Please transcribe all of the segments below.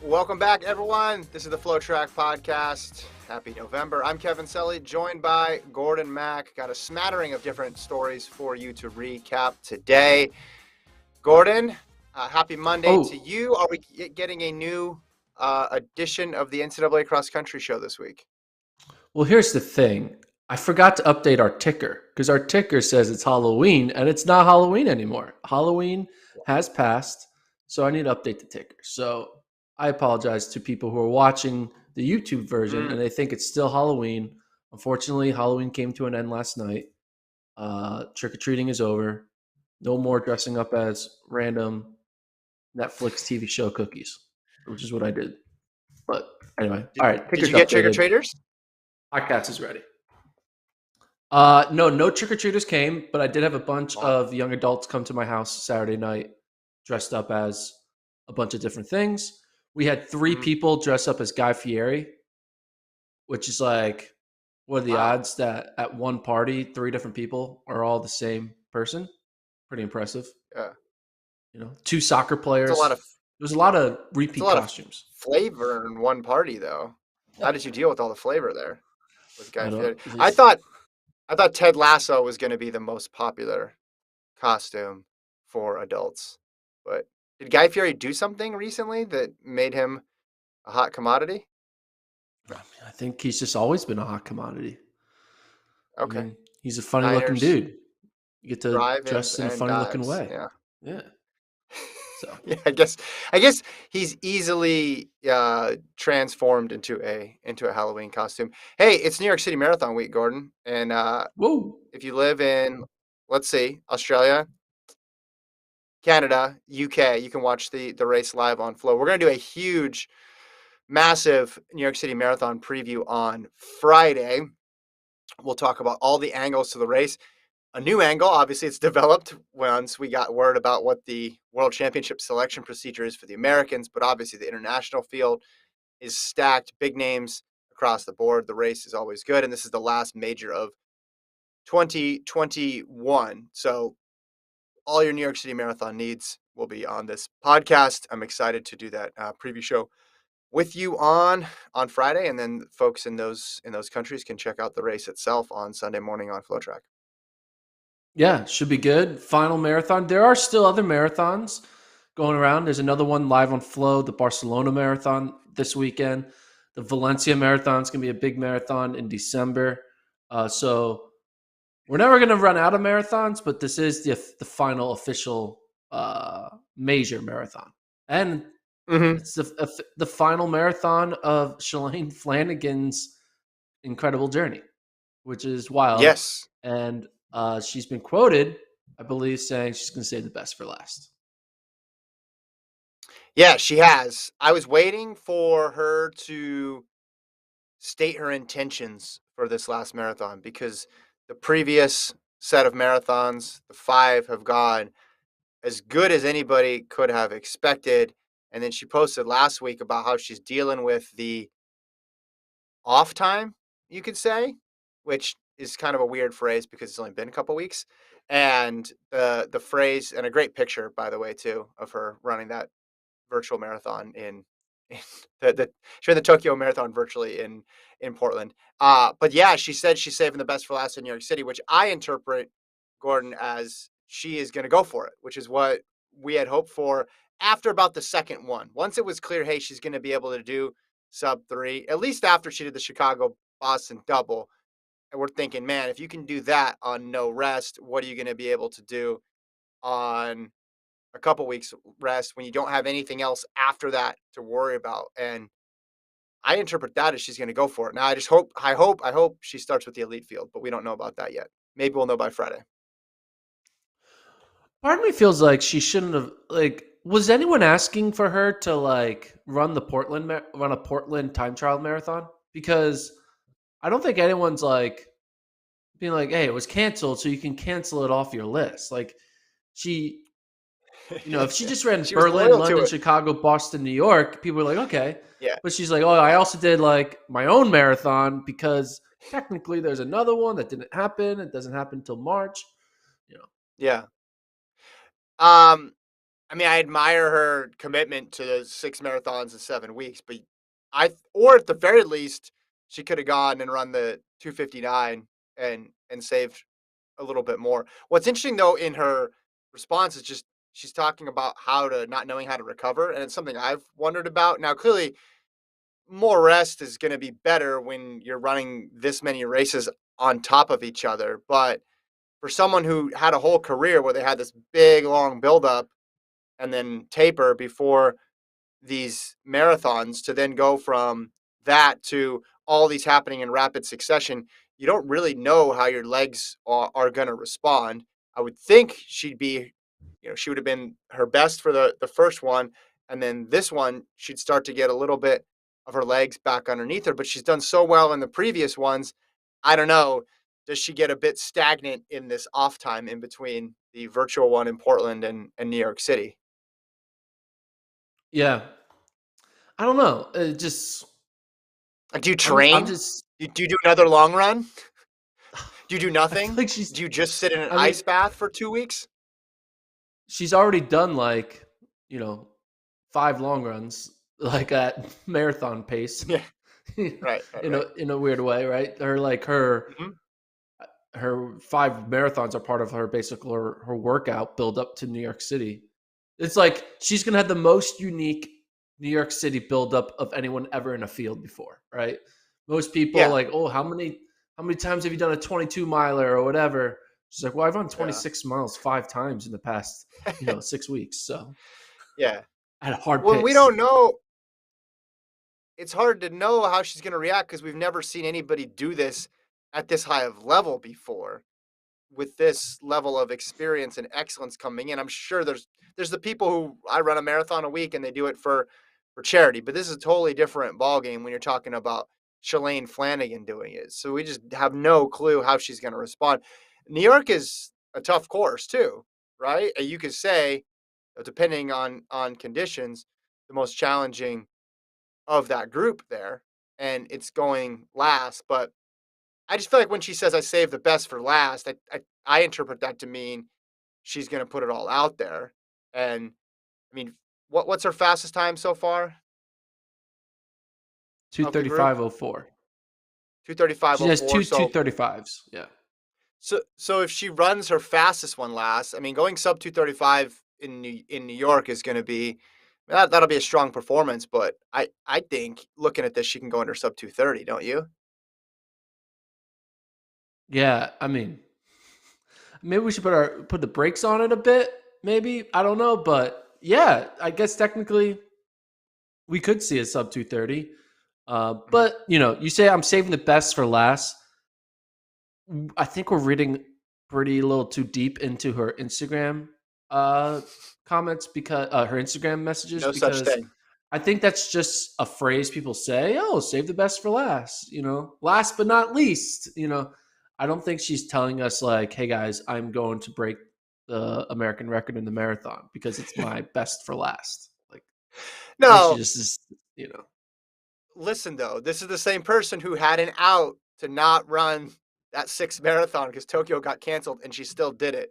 Welcome back, everyone. This is the FloTrack podcast. Happy November. I'm Kevin Selly, joined by Gordon Mack. Got a smattering of different stories for you to recap today. Gordon, happy Monday to Oh, you. Are we getting a new edition of the NCAA Cross Country Show this week? well, here's the thing. I forgot to update our ticker because our ticker says it's Halloween and it's not Halloween anymore. Halloween has passed, so I need to update the ticker. So I apologize to people who are watching the YouTube version and they think it's still Halloween. Unfortunately, Halloween came to an end last night. Trick or treating is over. No more dressing up as random Netflix TV show cookies, which is what I did. But anyway, Did, all right, did ticker's you get trick or updated. treaters? Podcast is ready. No trick or treaters came, but I did have a bunch Wow. of young adults come to my house Saturday night, dressed up as a bunch of different things. We had three Mhm. people dress up as Guy Fieri, which is like, what are the Wow. odds that at one party, three different people are all the same person? Pretty impressive. Yeah. Two soccer It's a players. lot of There was a lot of it's a repeat lot of costumes. flavor in one party, though. How did you deal with all the flavor there with Guy I don't. Fieri? I thought Ted Lasso was going to be the most popular costume for adults. But did Guy Fieri do something recently that made him a hot commodity? I think he's just always been a hot commodity. I Okay. mean, he's a funny looking Diners, dude. You get to drive-ins, dress in a and funny looking dives. way. Yeah. Yeah. So Yeah, I guess he's easily transformed into a Halloween costume. Hey, it's New York City Marathon week, Gordon, and whoa. if you live in, let's see, Australia, Canada, UK, you can watch the race live on Flow. We're gonna do a huge, massive New York City Marathon preview on Friday. We'll talk about all the angles to the race. A new angle, obviously, it's developed once we got word about what the World Championship selection procedure is for the Americans, but obviously the international field is stacked, big names across the board. The race is always good, and this is the last major of 2021. So all your New York City Marathon needs will be on this podcast. I'm excited to do that preview show with you on Friday, and then folks in those countries can check out the race itself on Sunday morning on FloTrack. Yeah, should be good. Final marathon. There are still other marathons going around. There's another one live on Flow, the Barcelona Marathon this weekend. The Valencia Marathon is going to be a big marathon in December. So we're never going to run out of marathons, but this is the final official major marathon. And Mm-hmm. it's the final marathon of Shalane Flanagan's incredible journey, which is wild. Yes. And she's been quoted, I believe, saying she's going to save the best for last. Yeah, she has. I was waiting for her to state her intentions for this last marathon because the previous set of marathons, the five, have gone as good as anybody could have expected. And then she posted last week about how she's dealing with the off time, you could say, which is kind of a weird phrase because it's only been a couple weeks. And the phrase, and a great picture, by the way, too, of her running that virtual marathon in the she ran the Tokyo Marathon virtually in Portland. But yeah, she said she's saving the best for last in New York City, which I interpret, Gordon, as she is going to go for it, which is what we had hoped for after about the second one. Once it was clear, hey, she's going to be able to do sub 3, at least after she did the Chicago Boston double. And we're thinking, man, if you can do that on no rest, what are you going to be able to do on a couple weeks rest when you don't have anything else after that to worry about? And I interpret that as she's going to go for it. Now I hope she starts with the elite field, but we don't know about that yet. Maybe we'll know by Friday. Part of me feels like she shouldn't have. Like, was anyone asking for her to like run a Portland time trial marathon? Because I don't think anyone's like being like, "Hey, it was canceled, so you can cancel it off your list." Like, she if she just ran She was Berlin, loyal to London, it. Chicago, Boston, New York, people were like, okay. Yeah. But she's like, oh, I also did like my own marathon because technically there's another one that didn't happen. It doesn't happen until March. You know, Yeah. Um I mean, I admire her commitment to the 6 marathons in 7 weeks, but or at the very least, she coulda gone and run the 2:59 and saved a little bit more. What's interesting, though, in her response is just she's talking about how to not knowing how to recover, and it's something I've wondered about. Now, clearly, more rest is gonna be better when you're running this many races on top of each other, but for someone who had a whole career where they had this big, long buildup and then taper before these marathons to then go from that to all these happening in rapid succession, you don't really know how your legs are going to respond. I would think she'd be, she would have been her best for the first one. And then this one, she'd start to get a little bit of her legs back underneath her, but she's done so well in the previous ones. I don't know. Does she get a bit stagnant in this off time in between the virtual one in Portland and New York City? Yeah, I don't know. It just Like, do you I'm train? just Do you do another long run? Do you do I feel nothing? like she's. Do you just sit in an I mean, ice bath for 2 weeks? she's already done like you know 5 long runs like at marathon pace Yeah, right, right, in right. a weird way, right? Mhm. Her 5 marathons are part of her basically her workout build up to New York City. It's like she's gonna have the most unique New York City buildup of anyone ever in a field before, right? Most people Yeah, like, oh, how many times have you done a 22 miler or whatever? She's like, well, I've run yeah, 26 miles 5 times in the past, 6 weeks. So yeah. at a hard When we pace. don't know, it's hard to know how she's gonna react because 'cause we've never seen anybody do this at this high of level before. With this level of experience and excellence coming in, I'm sure there's the people who I run a marathon a week and they do it for charity, but this is a totally different ballgame when you're talking about Shalane Flanagan doing it. So we just have no clue how she's going to respond. New York is a tough course too, right? And you could say, depending on conditions, the most challenging of that group there, and it's going last. But I just feel like when she says I saved the best for last, I interpret that to mean she's going to put it all out there. And I mean, what's her fastest time so far of the group? 235.04. She has 2:35:04. two So 235s. Yeah. so if she runs her fastest one last, I mean, going sub 2:35 in New York is going to be that'll be a strong performance. But I think looking at this, she can go under sub 2:30, don't you? Yeah. I mean, maybe we should put the brakes on it a bit. Maybe I don't know, but yeah, I guess technically we could see a sub 230. Mhm. But you say I'm saving the best for last. I think we're reading pretty a little too deep into her Instagram uh, comments because her Instagram messages No such because thing. I think that's just a phrase people say. Oh, save the best for last. Last but not least. I don't think she's telling us like, hey guys, I'm going to break the American record in the marathon because it's my best for last. Like I think she No, just is. You know. listen though, this is the same person who had an out to not run that sixth marathon because Tokyo got canceled, and she still did it.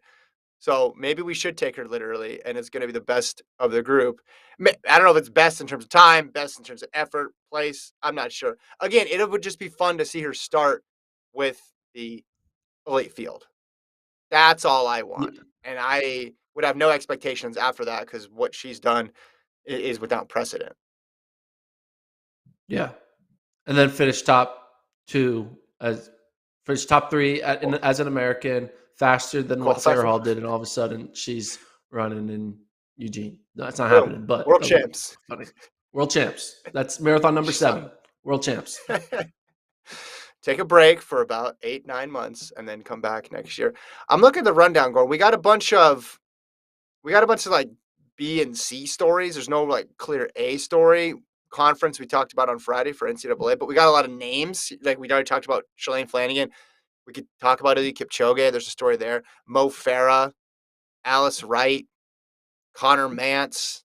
So maybe we should take her literally, and it's going to be the best of the group. I don't know if it's best in terms of time, best in terms of effort, place. I'm not sure. Again, it would just be fun to see her start with the elite field. That's all I want, Yeah. and I would have no expectations after that because what she's done is without precedent. Yeah. And then finish top two as finish top three as an American faster than what Qualify Sarah for Hall did, and all of a sudden she's running in Eugene. No, that's not boom, happening, but world that would be champs. funny. World champs. That's marathon number She's not. 7. World champs. Take a break for about 8, 9 months, and then come back next year. I'm looking at the rundown going. We got a bunch of like B and C stories. There's no like clear A story. Conference we talked about on Friday for NCAA, but we got a lot of names. Like we already talked about Shalane Flanagan. We could talk about Eliud Kipchoge. There's a story there. Mo Farah, Alice Wright, Connor Mance,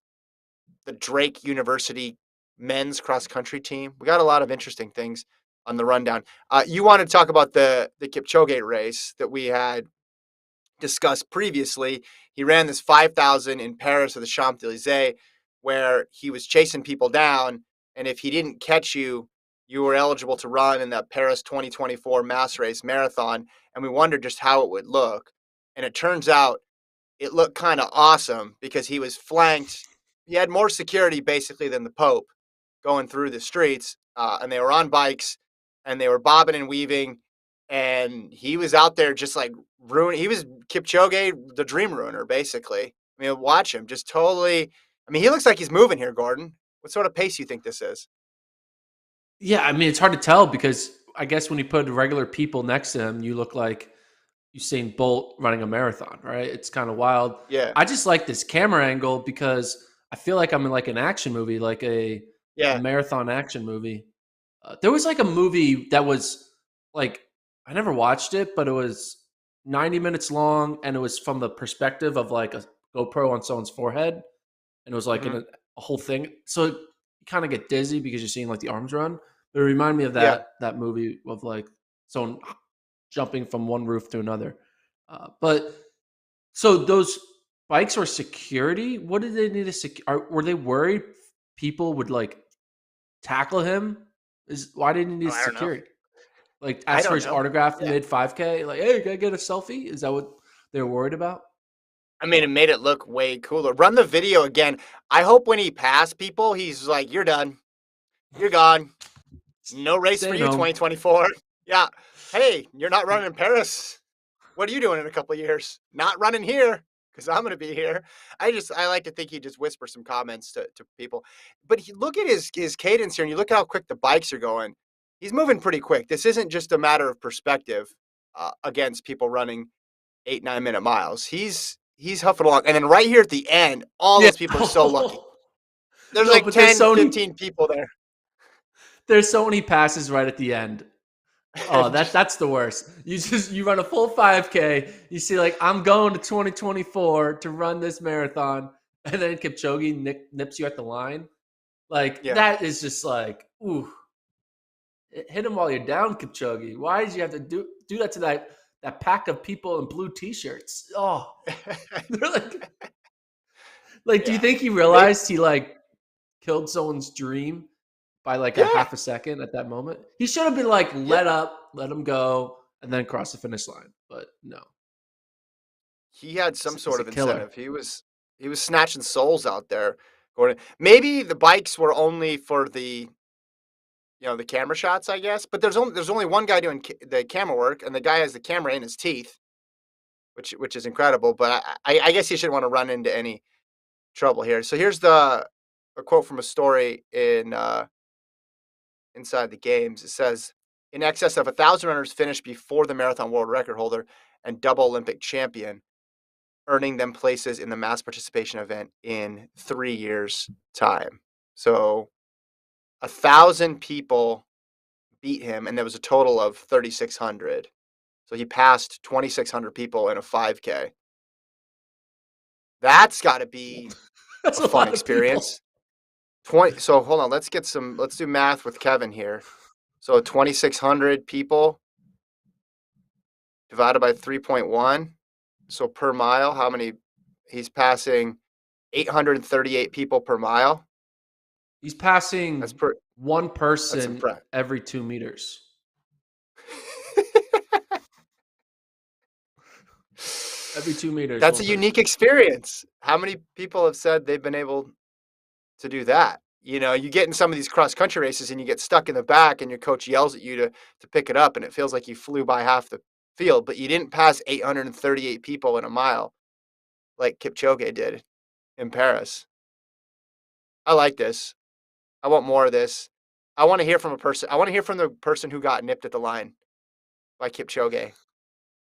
the Drake University men's cross country team. We got a lot of interesting things on the rundown. You want to talk about the Kipchoge race that we had discussed previously, he ran this 5,000 in Paris at the Champs Elysees, where he was chasing people down, and if he didn't catch you, you were eligible to run in that Paris 2024 mass race marathon. And we wondered just how it would look, and it turns out it looked kind of awesome because he was flanked. He had more security basically than the Pope going through the streets, and they were on bikes and they were bobbing and weaving, and he was out there just like ruining. He was Kipchoge, the dream ruiner, basically. I mean, watch him just totally. I mean, he looks like he's moving here, Gordon. What sort of pace do you think this is? Yeah, I mean, it's hard to tell because I guess when you put regular people next to him, you look like Usain Bolt running a marathon, right? It's kind of wild. Yeah, I just like this camera angle because I feel like I'm in like an action movie, like a yeah, marathon action movie. There was like a movie that was like I never watched it, but it was 90 minutes long, and it was from the perspective of like a GoPro on someone's forehead, and it was like in hmm a whole thing. So you kind of get dizzy because you're seeing like the arms run. But it reminded me of yeah. that movie of like someone jumping from one roof to another. But so those bikes are security. What did they need to secure? Were they worried people would like tackle him? Is why didn't he need Oh, I don't know. security? Like I ask for don't his know. autograph Yeah. mid 5K. Like, hey, can I get a selfie? Is that what they're worried about? I mean, it made it look way cooler. Run the video again. I hope when he passed people, he's like, "You're done. You're gone. No race for Staying you, home. 2024." Yeah. Hey, you're not running in Paris. What are you doing in a couple of years? Not running here because I'm going to be here. I like to think he just whispers some comments to people. But look at his cadence here, and you look how quick the bikes are going. He's moving pretty quick. This isn't just a matter of perspective against people running 8 9 minute miles. He's huffing along, and then right here at the end, all Yeah. those people are so lucky. There's No, like but there's 10, so many 15 people there, there's so many passes right at the end. Oh, and just that's the worst. You run a full 5K. You see, like I'm going to 2024 to run this marathon, and then Kipchoge nips you at the line. Like yeah. that is just like, ooh, hit him while you're down, Kipchoge. Why did you have to do that to that pack of people in blue t-shirts? Oh, they're like, do you Yeah. think he Maybe, realized he like killed someone's dream by like a yeah, half a second at that moment? He should have been like, yeah. let up, let him go, and then cross the finish line. But no, He had some he's sort a of killer. incentive. He was snatching souls out there. Gordon. Maybe the bikes were only for the camera shots, I guess. But there's only one guy doing the camera work, and the guy has the camera in his teeth, which is incredible. But I guess he shouldn't want to run into any trouble here. So here's the a quote from a story in Inside the Games. It says, "In excess of 1,000 runners finished before the marathon world record holder and double Olympic champion, earning them places in the mass participation event in 3 years' time." So 1,000 people beat him, and there was a total of 3,600. So he passed 2,600 people in a 5K. That's got to be That's a a fun lot of people. experience. 20. So hold on, let's do math with Kevin here. So 2,600 people divided by 3.1. So per mile, how many? He's passing 838 people per mile. He's That's passing per. one That's person impressive. every 2 meters. Every 2 meters, That's one a person. unique experience. How many people have said they've been able to do that? You get in some of these cross country races and you get stuck in the back, and your coach yells at you to pick it up, and it feels like you flew by half the field, but you didn't pass 838 people in a mile like Kipchoge did in Paris. I like this. I want more of this. I want to hear from a person. I want to hear from the person who got nipped at the line by Kipchoge,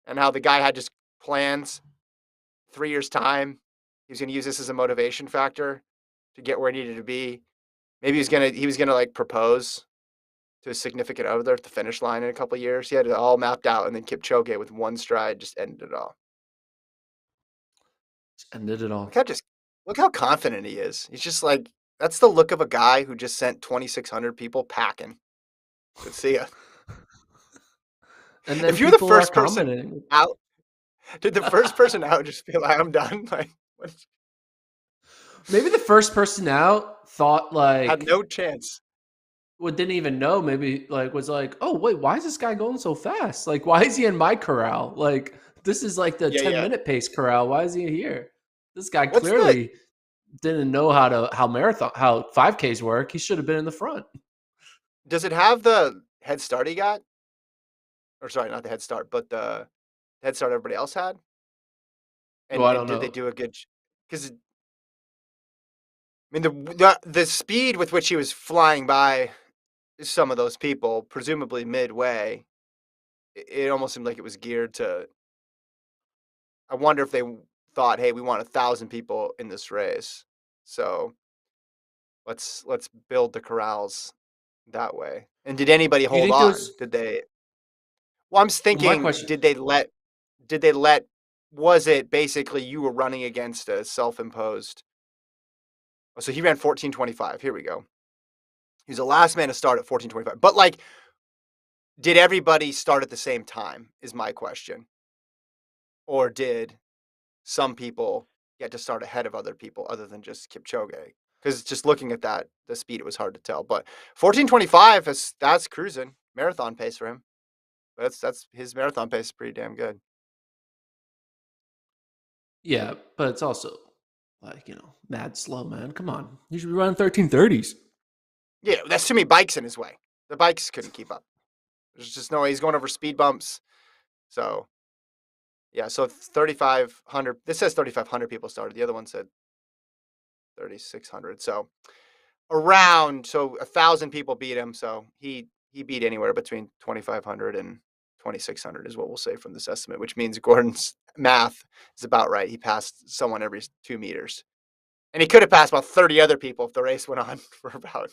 and how the guy had just plans. 3 years time, he was going to use this as a motivation factor to get where he needed to be. Maybe he was gonna like propose to a significant other at the finish line in a couple of years. He had it all mapped out, and then Kipchoge with one stride just ended it all. And did it Look all. how just look how confident he is. He's just like, that's the look of a guy who just sent 2,600 people packing. Good see ya. And then If you're the people are first person commenting. out, Did the first person out just be like, "I'm done"? Like, what? Maybe the first person out thought Had like, no chance. well, didn't even know. Maybe like was like, oh wait, why is this guy going so fast? Like, why is he in my corral? Like, this is like the Yeah, 10 yeah. minute pace corral. Why is he here? This guy What's the clearly didn't know how 5Ks work. He should have been in the front. does it have the head start he got? Or sorry, not the head start, but the head start everybody else had? Well, I And don't did they know. do a good? Because I mean, the speed with which he was flying by some of those people, presumably midway, it almost seemed like it was geared to. I wonder if they thought, "Hey, we want 1,000 people in this race, so let's build the corrals that way." And did anybody Do you hold think there on? was? Did they? Well, I'm Well, my thinking, question. Did they let? Was it basically you were running against a self-imposed? Oh, so he ran 14:25. Here we go. He's the last man to start at 14:25. But like, did everybody start at the same time? Is my question, or did some people get to start ahead of other people other than just Kipchoge? Because just looking at that, the speed, it was hard to tell. But 14:25 is that's cruising marathon pace for him. That's his marathon pace is pretty damn good. Yeah, but it's also like mad slow, man. Come on, you should be running 13:30s. Yeah, that's too many bikes in his way. The bikes couldn't keep up. There's just no way he's going over speed bumps. So yeah, so 3,500. This says 3,500 people started. The other one said 3,600. So around, so 1,000 people beat him. So he beat anywhere between 2,500 and 2,600 is what we'll say from this estimate, which means Gordon's math is about right. He passed someone every 2 meters, and he could have passed about 30 other people if the race went on for about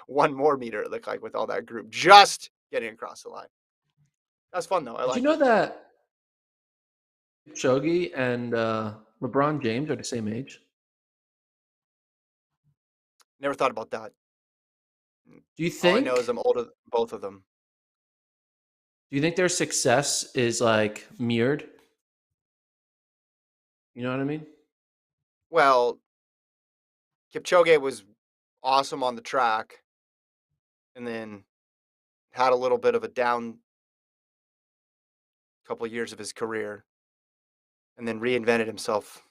one more meter. It looked like with all that group just getting across the line. That's fun though. I Did you liked know it. that Kipchoge and LeBron James are the same age? Never thought about that. Do you All I know is think? I'm older than both of them. Do you think their success is like mirrored? You know what I mean? Well, Kipchoge was awesome on the track and then had a little bit of a down couple of years of his career and then reinvented himself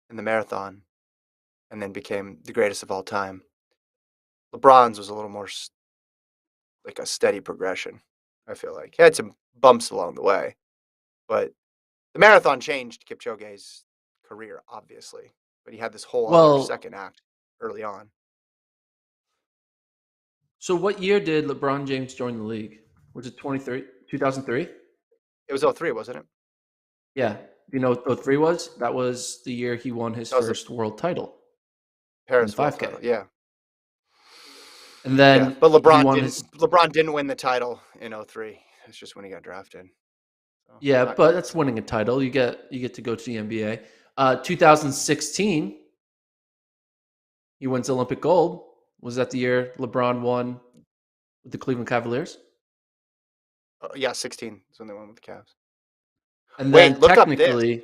in the marathon and then became the greatest of all time. LeBron's was a little more like a steady progression, I feel like. He had some bumps along the way, but the marathon changed Kipchoge's career, obviously. But he had this whole other Well, second act early on. so what year did LeBron James join the league? Was it 23, 2003? It was '03, wasn't it? Yeah. You know what 03 was? That was the year he won his That was the first world title in the Paris world 5K. title. Yeah. And Yeah, then but he won his. LeBron didn't win the title in '03. It's just when he got drafted. So, Yeah, not but quite the that's same. winning a title. You get to go to the NBA. 2016, he wins Olympic gold. Was that the year LeBron won with the Cleveland Cavaliers? Yeah, 16 is when they won with the Cavs. And Wait, then look up this.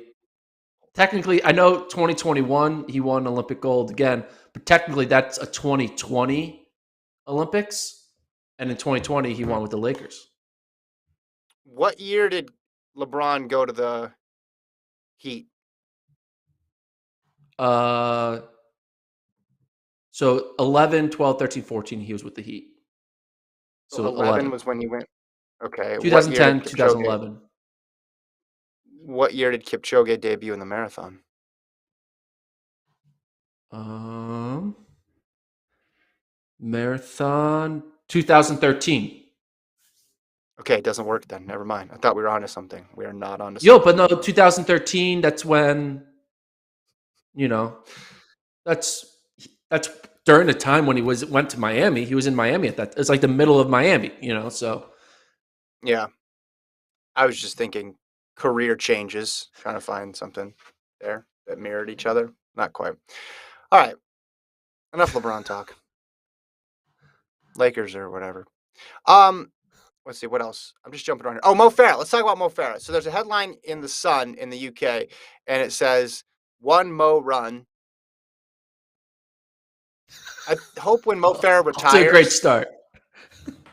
technically, I know 2021 he won Olympic gold again, but technically that's a 2020 Olympics, and in 2020 he won with the Lakers. What year did LeBron go to the Heat? Uh, so 11, 12, 13, 14 he was with the Heat. So So 11 11. was when he went. Okay, 2010, 2011. What year did Kipchoge debut in the marathon? Um, Marathon 2013. Okay, it doesn't work then. Never mind. I thought we were onto something. We are not onto Yo, something. but no, 2013. That's when you know. That's that's during the time when he went to Miami. He was in Miami at that. It's like the middle of Miami. So Yeah, I was just thinking career changes, trying to find something there that mirrored each other. Not quite. All right, enough LeBron talk. Lakers or whatever. Um, let's see what else. I'm just jumping around here. Oh, Mo Farah. Let's talk about Mo Farah. So there's a headline in the Sun in the UK, and it says one Mo run. I hope when Mo Farah Off to a great retires, start.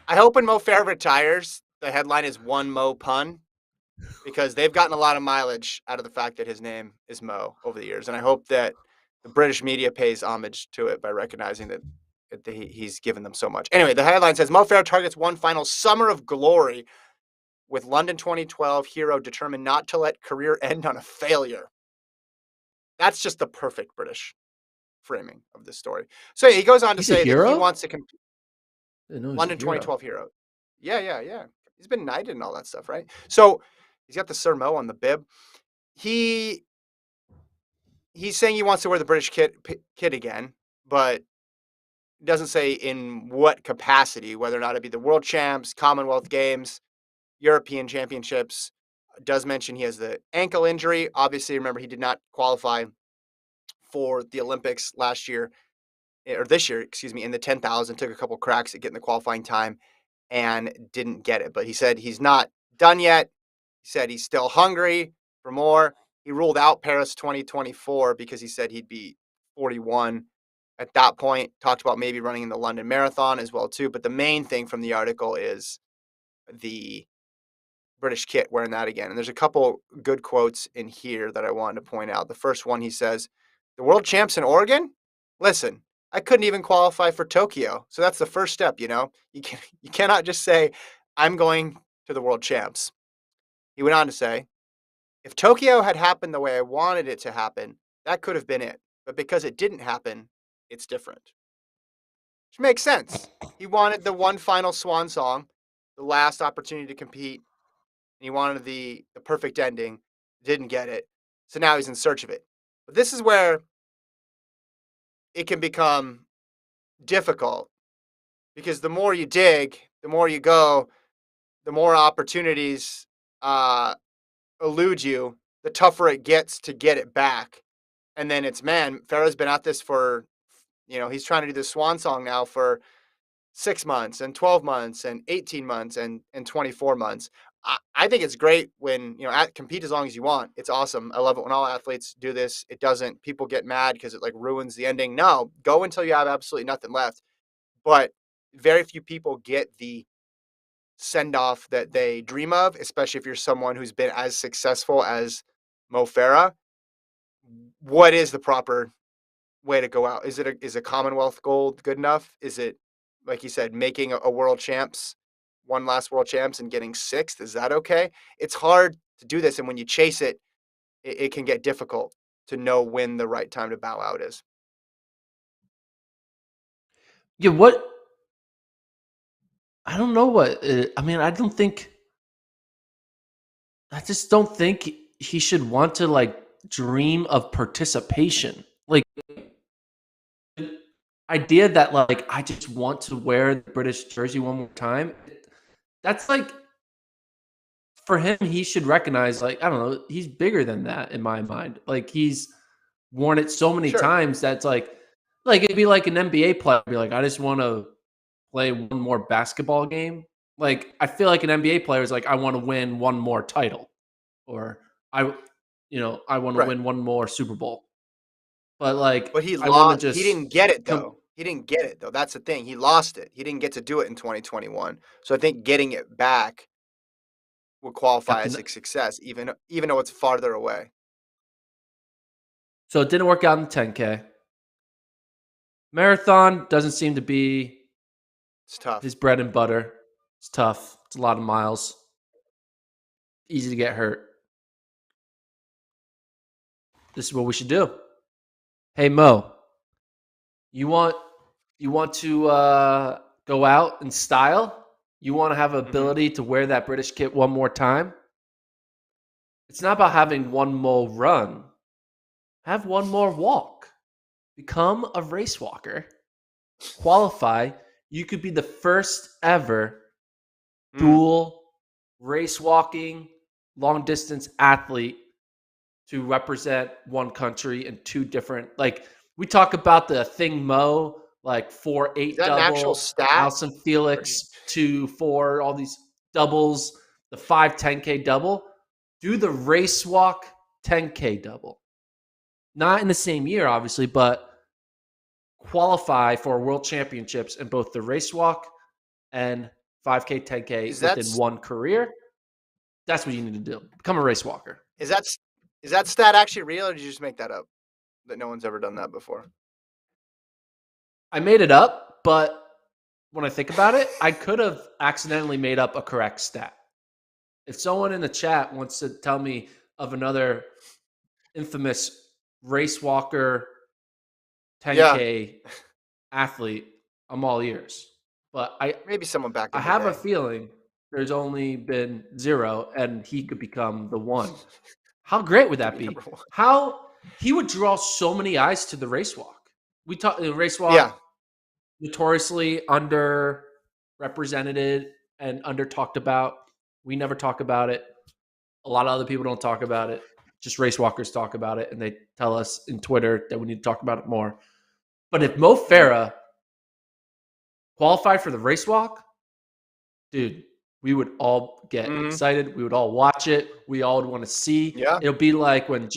I hope when Mo Farah retires, the headline is one Mo pun because they've gotten a lot of mileage out of the fact that his name is Mo over the years, and I hope that the British media pays homage to it by recognizing that he's given them so much. Anyway, the headline says Mo Farah targets one final summer of glory with London 2012 hero determined not to let career end on a failure. That's just the perfect British framing of this story. So yeah, he goes on to He's a say that he hero? wants to compete. I didn't know he's a London hero. 2012 hero. Yeah, yeah, yeah. He's been knighted and all that stuff, right? So he's got the Sir Mo on the bib. He he's saying he wants to wear the British kit again, but doesn't say in what capacity, whether or not it be the World Champs, Commonwealth Games, European Championships. Does mention he has the ankle injury. Obviously, remember he did not qualify for the Olympics last year or this year, excuse me, in the 10,000. Took a couple cracks at getting the qualifying time and didn't get it. But he said he's not done yet. He said he's still hungry for more. He ruled out Paris 2024 because he said he'd be 41 at that point. Talked about maybe running in the London Marathon as well too. But the main thing from the article is the British kit wearing that again. And there's a couple good quotes in here that I wanted to point out. The first one he says, "The world champs in Oregon? Listen, I couldn't even qualify for Tokyo. So that's the first step, you know. You cannot just say I'm going to the world champs." He went on to say, "If Tokyo had happened the way I wanted it to happen, that could have been it. But because it didn't happen, it's different." Which makes sense. He wanted the one final swan song, the last opportunity to compete, and he wanted the perfect ending, didn't get it. So now he's in search of it. But this is where it can become difficult because the more you dig, the more you go, the more opportunities elude you, the tougher it gets to get it back. And then it's, man, Farah's been at this for, he's trying to do the swan song now for 6 months and 12 months and 18 months and 24 months. I think it's great when, compete as long as you want. It's awesome. I love it when all athletes do this. It doesn't, people get mad because it like ruins the ending. No, go until you have absolutely nothing left. But very few people get the send off that they dream of, especially if you're someone who's been as successful as Mo Farah. What is the proper way to go out? Is a Commonwealth gold good enough? Is it, like you said, making a world champs, one last world champs and getting sixth? Is that okay? It's hard to do this, and when you chase it, it can get difficult to know when the right time to bow out is. Yeah, what? I don't know what. I mean, I just don't think he should want to like dream of participation. Like, the idea that like I just want to wear the British jersey one more time. That's like for him, he should recognize, like, I don't know, he's bigger than that in my mind. Like, he's worn it so many Sure. times that's like it'd be like an NBA player be like, I just want to play one more basketball game. Like, I feel like an NBA player is like, I want to win one more title, or I, I want to Right. win one more Super Bowl. But like, But he I want to lost. He just didn't get it come though. He didn't get it though. That's the thing. He lost it. He didn't get to do it in 2021. So I think getting it back would qualify at as the. a success, even though it's farther away. So it didn't work out in the 10K. Marathon doesn't seem to be It's tough. his bread and butter. It's tough. It's a lot of miles. Easy to get hurt. This is what we should do. Hey Mo, you want to go out in style? You want to have Hmm. ability to wear that British kit one more time? It's not about having one more run. Have one more walk. Become a race walker. Qualify. You could be the first ever Mm. dual race walking long distance athlete to represent one country in two different, like, we talk about the thing Mo, like Is 4-8 that an actual double, stat? Alison Or just Felix 2-4, all these. doubles the 5 10K double, do the race walk 10K double. Not in the same year, obviously, but qualify for world championships in both the race walk and 5K, 10K Is that within one career. That's what you need to do. Become a race walker. is that is that stat actually real, or did you just make that up? That no one's ever done that before. I made it up, but when I think about it, I could have accidentally made up a correct stat. If someone in the chat wants to tell me of another infamous race walker Yeah, 10K athlete, I'm all ears. But maybe someone back I in the have a day. feeling there's only been zero, and he could become the one. How great would Could that be be? number one. How he would draw so many eyes to the race walk. We talk the race walk Yeah, notoriously underrepresented and under talked about. We never talk about it. A lot of other people don't talk about it. Just race walkers talk about it, and they tell us in Twitter that we need to talk about it more. But if Mo mhm, Farah qualified for the race walk, dude, we would all get mhm, excited. We would all watch it. We all would want to see. yeah. It'll be like when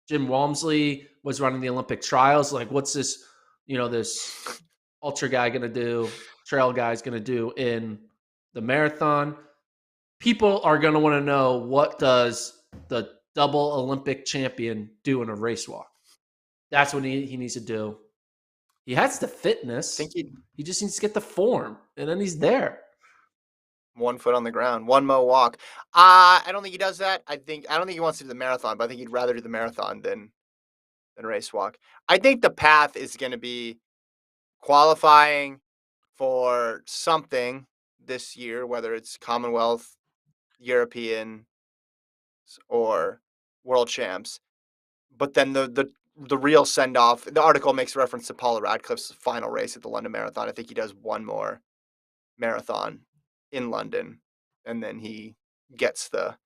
Jim Walmsley was running the Olympic trials. Like, what's this, this ultra guy going to do, trail guy's going to do in the marathon? People are going to want to know, what does the double Olympic champion do in a race walk? That's what he needs to do. He has the I think fitness. he He just needs to get the form, and then he's there. 1 foot on the ground, one mo walk. I don't think he does that. I don't think he wants to do the marathon, but I think he'd rather do the marathon than race walk. I think the path is going to be qualifying for something this year, whether it's Commonwealth, European, or World Champs. But then the real send off. The article makes reference to Paula Radcliffe's final race at the London Marathon. I think he does one more marathon in London, and then he gets the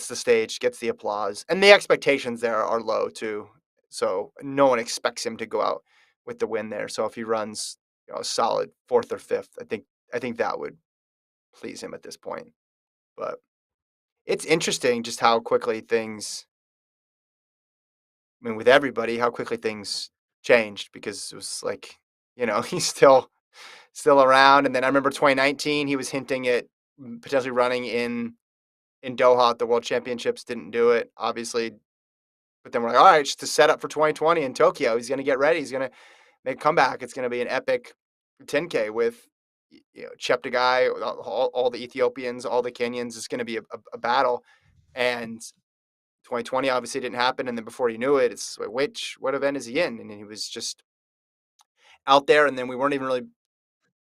stage, gets the applause, and the expectations there are low too. So no one expects him to go out with the win there. So if he runs, a solid fourth or fifth, I think that would please him at this point. But it's interesting just how quickly things. I mean, with everybody, how quickly things changed because it was like, he's still around. And then I remember 2019, he was hinting at potentially running in Doha at the World Championships. Didn't do it, obviously. But then we're like, all right, just to set up for 2020 in Tokyo. He's going to get ready. He's going to make a comeback. It's going to be an epic 10K with Cheptegei, all the Ethiopians, all the Kenyans. It's going to be a battle. And 2020 obviously didn't happen. And then before you knew it, it's like, what event is he in? And he was just out there. And then we weren't even really,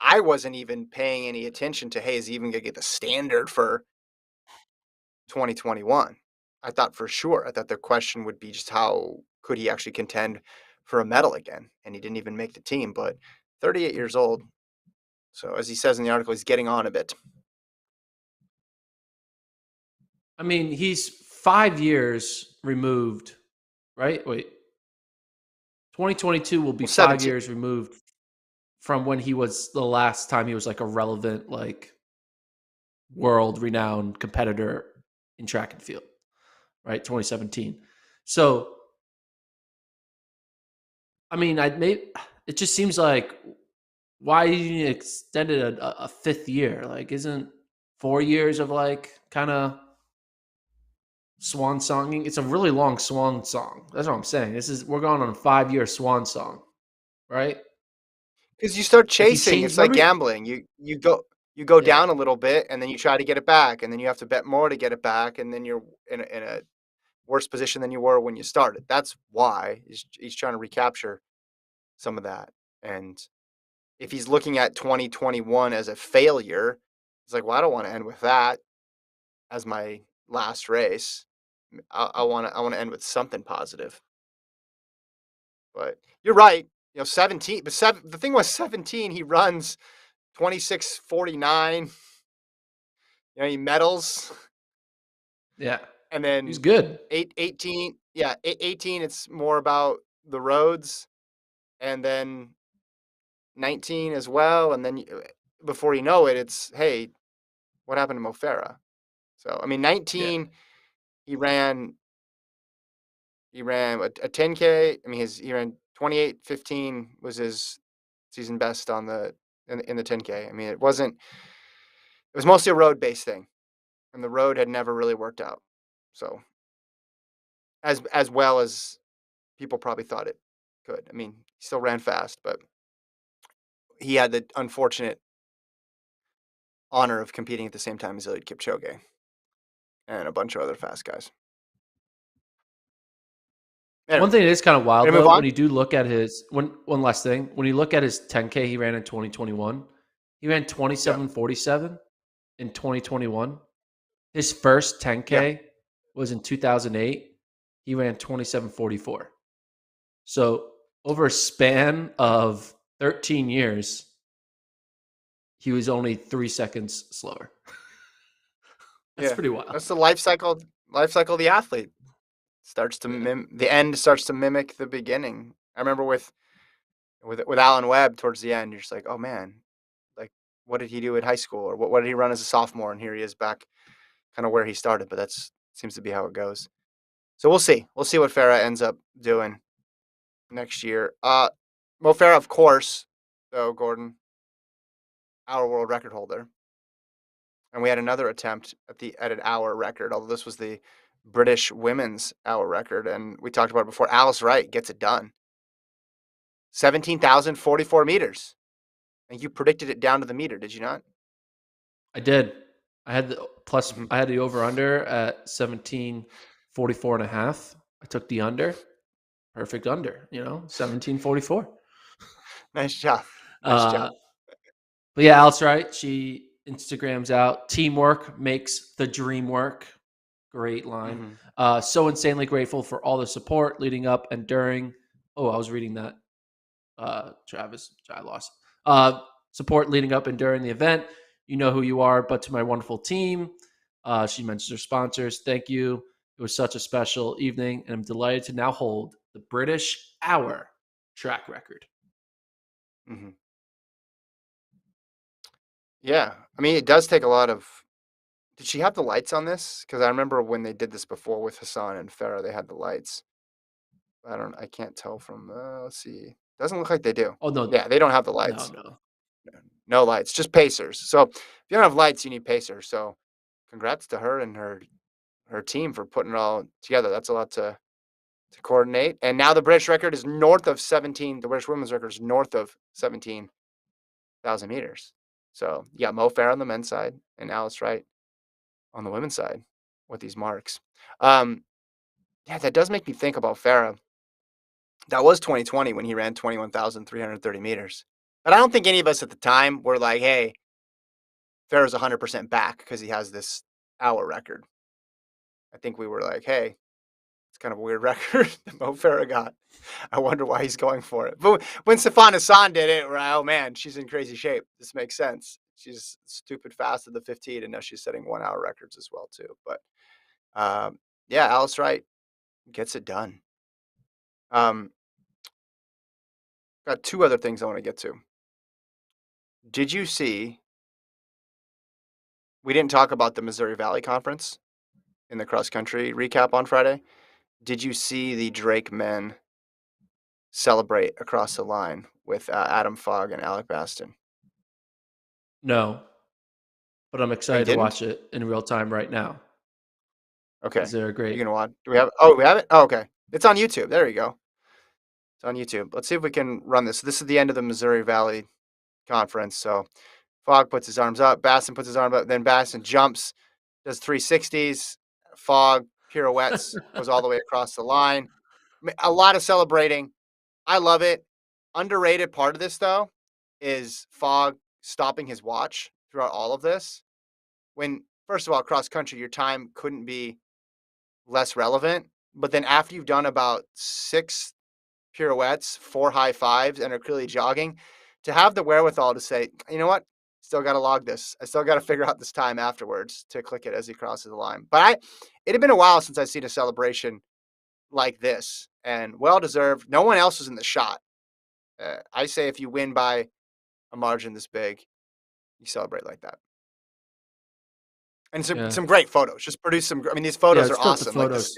I wasn't even paying any attention to, hey, is he even going to get the standard for 2021? I thought for sure. I thought the question would be just how could he actually contend for a medal again? And he didn't even make the team, but 38 years old. So as he says in the article, he's getting on a bit. I mean, he's 5 years removed, right? Wait, 2022 will be Well, 5 17. years removed from when he was the last time he was like a relevant, like world renowned competitor in track and field, right? 2017. So, I mean, it just seems like, why you extended a fifth year? Like, isn't 4 years of like kind of swan songing? It's a really long swan song. That's what I'm saying. We're going on a 5 year swan song, right? Because you start Like he chasing, changed. it's like Remember? gambling. You go Yeah, down a little bit, and then you try to get it back, and then you have to bet more to get it back, and then you're in a worse position than you were when you started. That's why he's trying to recapture some of that. And if he's looking at 2021 as a failure, it's like, well, I don't want to end with that as my last race. I want to end with something positive. But you're right. 17. But the thing was 17. He runs 26:49. He medals, yeah, and he's then good. 18. Yeah, 18. It's more about the roads, and then 19 as well. And then before you know it, it's hey, what happened to Mo Farah? So I mean, Yeah. 19, he ran a 10K. I mean, he ran 28:15 was his season best on the in the 10K. I mean, it was mostly a road based thing, and the road had never really worked out. So as well as people probably thought it could. I mean, he still ran fast, but he had the unfortunate honor of competing at the same time as Eliud Kipchoge and a bunch of other fast guys. One Anyway, thing that is kind of wild gonna move though, when on. you do look at his one last thing, when you look at his 10K he ran in 2021, he ran Yeah, 27:47 in 2021. His first yeah, 10K was in 2008. He ran 27:44. So over a span of 13 years, he was only 3 seconds slower. That's yeah. pretty wild. That's the life cycle of the athlete. Starts to Yeah. the end starts to mimic the beginning. I remember with Alan Webb towards the end, you're just like, oh man, like what did he do in high school, or what did he run as a sophomore, and here he is back, kind of where he started. But that's seems to be how it goes. So we'll see. We'll see what Farah ends up doing next year. Mo Farah, of course, though Gordon, our world record holder, and we had another attempt at an hour record. Although this was the British women's hour record, and we talked about it before. Alice Wright gets it done. 17,044 meters. And you predicted it down to the meter, did you not? I did. I had the plus Mm-hmm. I had the over under at 17:44 and a half. I took the under. Perfect under, 17:44. Nice job. Nice Uh job. but yeah, Alice right. She Instagrams out. Teamwork makes the dream work. Great line. Mm-hmm. So insanely grateful for all the support leading up and during. Oh, I was reading that. Travis, I lost. Support leading up and during the event. You know who you are, but to my wonderful team. She mentions her sponsors. Thank you. It was such a special evening, and I'm delighted to now hold the British Hour track record. Mm-hmm. Yeah. I mean, it does take a lot of. Did she have the lights on this? Because I remember when they did this before with Hassan and Farah, they had the lights. I can't tell from. Let's see. Doesn't look like they do. Oh no, Yeah, they don't have the no, lights. no. No lights, just pacers. So if you don't have lights, you need pacers. So congrats to her and her team for putting it all together. That's a lot to coordinate. And now the British record is north of 17. The British women's record is north of 17,000 meters. So you got Mo Farah on the men's side and Alice Wright on the women's side with these marks. Um, yeah, that does make me think about Farah. That was 2020 when he ran 21,330 meters. But I don't think any of us at the time were like, hey, Farah's 100% back because he has this hour record. I think we were like, hey, it's kind of a weird record that Mo Farah got. I wonder why he's going for it. But when Sifan Hassan did it, we're like, oh man, she's in crazy shape. This makes sense. She's stupid fast at the 15, and now she's setting 1 hour records as well too. But um, yeah, Alice Wright gets it done. Um, got two other things I want to get to. Did you see? We didn't talk about the Missouri Valley Conference in the cross country recap on Friday. Did you see the Drake men celebrate across the line with Adam Fogg and Alec Baston? No, but I'm Oh, you excited to didn't? watch it in real time right now because Okay. they're You great. gonna watch? Do we have? Oh, we have it. Oh, okay. It's on YouTube. There you go. It's on YouTube. Let's see if we can run this. This is the end of the Missouri Valley Conference. So Fogg puts his arms up. Baston puts his arm up. Then Baston jumps, does 360s. Fogg pirouettes, goes all the way across the line. A lot of celebrating. I love it. Underrated part of this though is Fogg stopping his watch throughout all of this. When first of all, cross country, your time couldn't be less relevant. But then after you've done about 6 pirouettes, 4 high fives, and are clearly jogging, to have the wherewithal to say, you know what, still got to log this. I still got to figure out this time afterwards to click it as he crosses the line. But it had been a while since I've seen a celebration like this, and well deserved. No one else was in the shot. I say if you win by a margin this big, you celebrate like that. and Yeah. some great photos. Just produce some. I mean, these Yeah, photos are let's put the awesome. Like photos.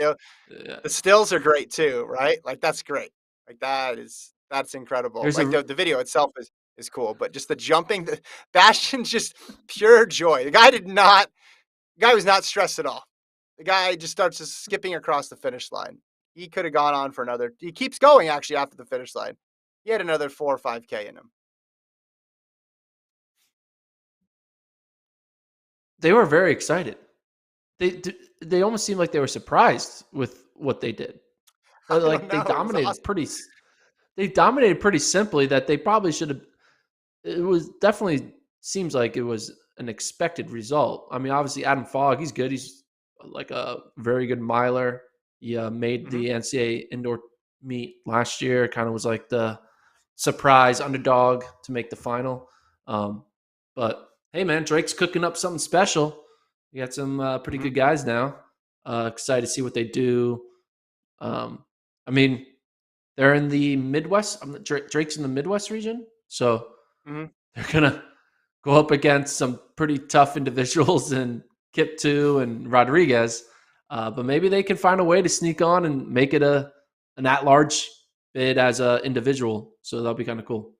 Yeah. the stills are great too, right? Like that's great. Like that's incredible. Here's Like a the video itself is cool, but just the jumping, the Bastion's just pure joy. The guy was not stressed at all. The guy just starts just skipping across the finish line. He could have gone on for another. He keeps going actually after the finish line. He had another 4 or 5K in him. They were very excited. They they almost seemed like they were surprised with what they did. But I don't like know. It was awesome. they dominated pretty simply that they probably should have. It was definitely seems like it was an expected result. I mean, obviously Adam Fogg, he's good. He's like a very good miler. He made Hmm. the NCAA indoor meet last year. Kind of was like the surprise underdog to make the final. Um, but hey, man, Drake's cooking up something special. You got some pretty Hmm. good guys now. Excited to see what they do. Um, I mean, they're in the Midwest. Drake's in the Midwest region, so Hmm. they're gonna go up against some pretty tough individuals in Kip two and Rodriguez. But maybe they can find a way to sneak on and make it an at large bid as a individual. So that'll be kind of cool.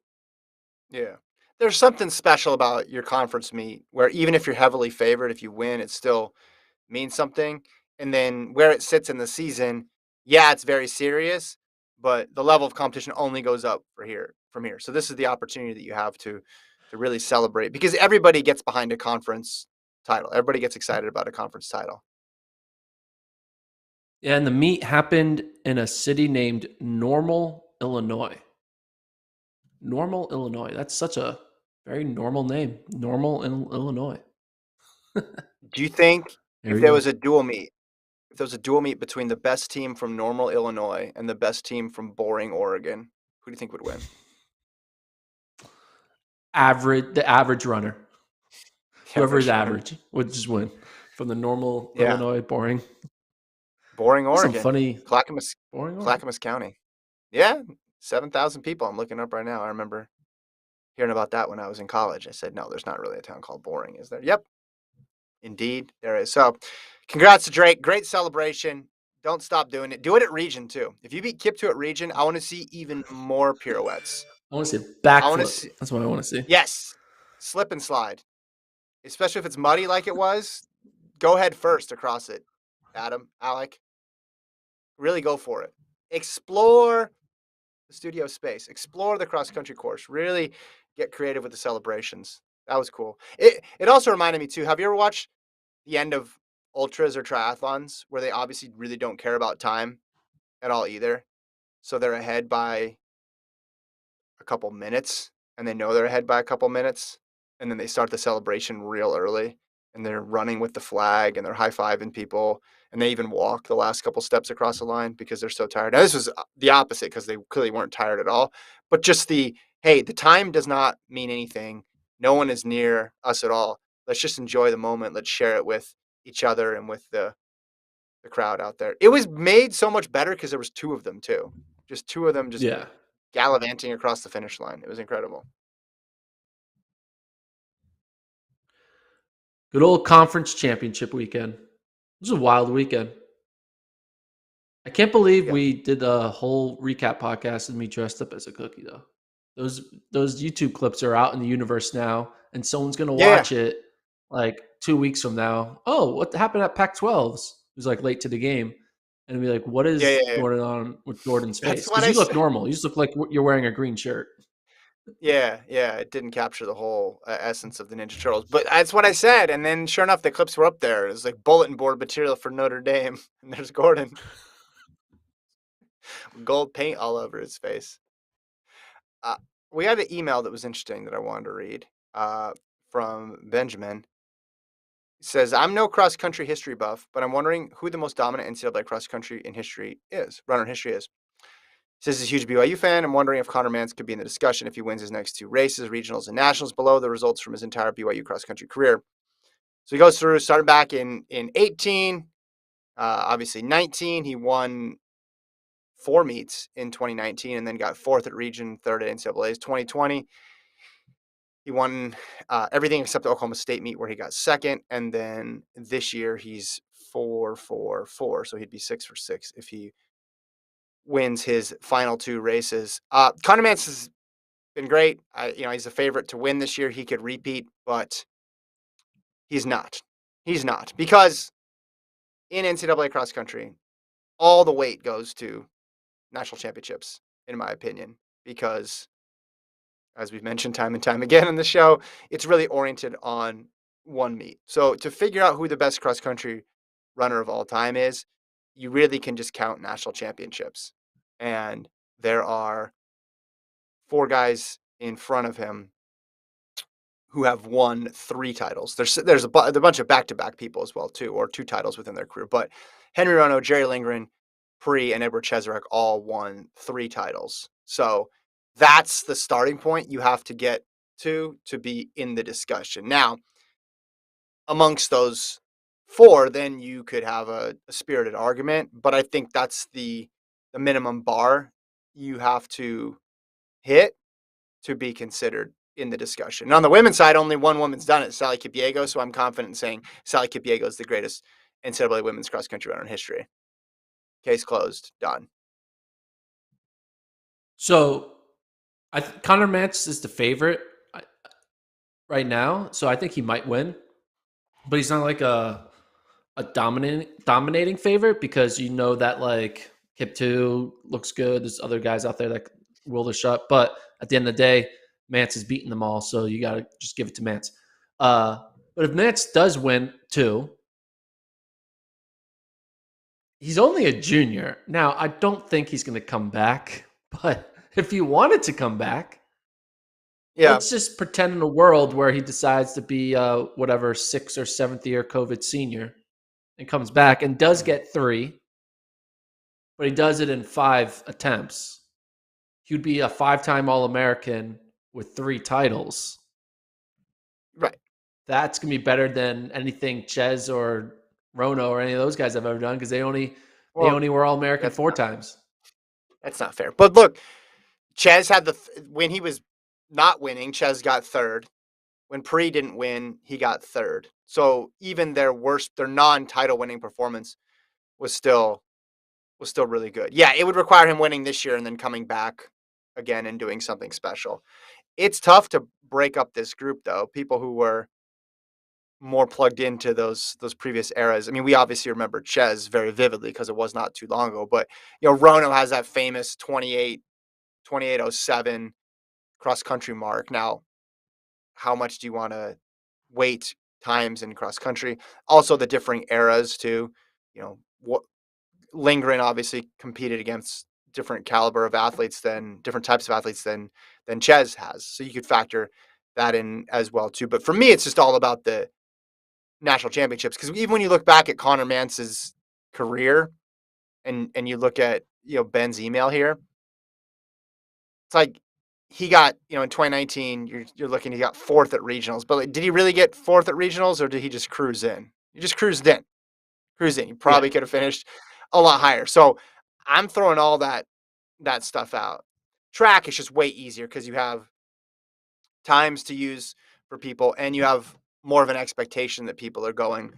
Yeah. There's something special about your conference meet where even if you're heavily favored, if you win, it still means something. And then where it sits in the season, yeah, it's very serious, but the level of competition only goes up for here from here. So this is the opportunity that you have to really celebrate because everybody gets behind a conference title. Everybody gets excited about a conference title. And the meet happened in a city named Normal, Illinois. Normal, Illinois. That's such a very normal name. Normal in Illinois. Do you think There if we there go. was a dual meet, if there was a dual meet between the best team from Normal, Illinois and the best team from Boring, Oregon, who do you think would win? The average runner. The Whoever is average runner. average would just win from the normal Yeah. Illinois boring. Boring, There's some Oregon. funny Clackamas boring Oregon. Clackamas County. Yeah, 7,000 people. I'm looking up right now. I remember hearing about that when I was in college. I said, "No, there's not really a town called Boring, is there?" Yep, indeed there is. So, congrats to Drake. Great celebration. Don't stop doing it. Do it at Region too. If you beat Kip2 at Region, I want to see even more pirouettes. I want to see a I want to backflip. see That's what I want to see. yes, slip and slide, especially if it's muddy like it was. Go head first across it. Adam, Alec, really go for it. Explore the studio space, explore the cross country course, really get creative with the celebrations. That was cool. It also reminded me too. Have you ever watched the end of ultras or triathlons where they obviously really don't care about time at all either? So they're ahead by a couple minutes and they know they're ahead by a couple minutes and then they start the celebration real early and they're running with the flag and they're high-fiving people and they even walk the last couple steps across the line because they're so tired. Now this was the opposite because they clearly weren't tired at all, but just the hey, the time does not mean anything. No one is near us at all. Let's just enjoy the moment. Let's share it with each other and with the crowd out there. It was made so much better because there was two of them too. Just two of them just Yeah. gallivanting across the finish line. It was incredible. Good old conference championship weekend. It was a wild weekend. I can't believe Yeah. we did a whole recap podcast and me dressed up as a cookie though. Those YouTube clips are out in the universe now, and someone's gonna Yeah. watch it like 2 weeks from now. Oh, what happened at Pac-12s? It was like late to the game, and be like, what Yeah. is Yeah. Yeah. going on with Jordan's That's face? what Because I you look said. normal. You just look like you're wearing a green shirt. Yeah. Yeah. It didn't capture the whole essence of the Ninja Turtles, but that's what I said. And then sure enough, the clips were up there. It was like bulletin board material for Notre Dame. And there's Gordon, gold paint all over his face. Uh, we had an email that was interesting that I wanted to read from Benjamin. It says, I'm no cross country history buff, but I'm wondering who the most dominant NCAA cross country in history is, runner in history is. Says he's a huge BYU fan. I'm wondering if Connor Mans could be in the discussion if he wins his next two races, regionals and nationals, below the results from his entire BYU cross country career. So he goes through, starting back in 18, obviously 19. He won 4 meets in 2019 and then got fourth at region, third at NCAA's 2020. He won everything except the Oklahoma State meet where he got second, and then this year he's 4-4-4, so he'd be 6 for 6 if he wins his final two races. Conor Mantz has been great. He's a favorite to win this year. He could repeat, but he's not. He's not because in NCAA cross country, all the weight goes to national championships, in my opinion, because as we've mentioned time and time again on the show, it's really oriented on one meet. So to figure out who the best cross country runner of all time is, you really can just count national championships. And there are four guys in front of him who have won three titles. There's a bunch of back-to-back people as well too, or two titles within their career. But Henry Rono, Jerry Lindgren, Pre, and Edward Cheserek all won three titles. So that's the starting point you have to get to be in the discussion. Now, amongst those four, then you could have a spirited argument. But I think that's the minimum bar you have to hit to be considered in the discussion. And on the women's side, only one woman's done it, Sally Kipchoge. So I'm confident in saying Sally Kipchoge is the greatest NCAA women's cross country runner in history. Case closed. Done. So Conor Mantz is the favorite right now, so I think he might win, but he's not like a dominating favorite because you know that like Kip 2 looks good. There's other guys out there that roll the shot, but at the end of the day, Mance is beating them all, so you got to just give it to Mance. But if Mance does win too, he's only a junior. Now, I don't think he's going to come back, but if he wanted to come back, Yeah. let's just pretend in a world where he decides to be whatever 6th or 7th year COVID senior and comes back and does get three, but he does it in 5 attempts. He would be a 5-time All-American with 3 titles. Right. That's going to be better than anything Ches or Rono or any of those guys have ever done because they only Well, were All-American that's 4 not times. that's not fair. But look, Ches had when he was not winning, Ches got third. When Pre didn't win, he got third. So even their non-title winning performance was still really good. Yeah, it would require him winning this year and then coming back again and doing something special. It's tough to break up this group though. People who were more plugged into those previous eras. I mean, we obviously remember Ches very vividly because it was not too long ago, but Rono has that famous 28:07 cross country mark. Now, how much do you want to weight times in cross country? Also the differing eras too. What Lindgren obviously competed against different caliber of athletes than different types of athletes than Ches has. So you could factor that in as well too. But for me, it's just all about the national championships because even when you look back at Conor Mantz's career and you look at Ben's email here, it's like he got in 2019. You're looking, he got fourth at regionals, but like, did he really get fourth at regionals or did he just cruise in? He just cruised in. Cruising. You Yeah. probably could have finished a lot higher. So I'm throwing all that stuff out. Track is just way easier because you have times to use for people and you have more of an expectation that people are going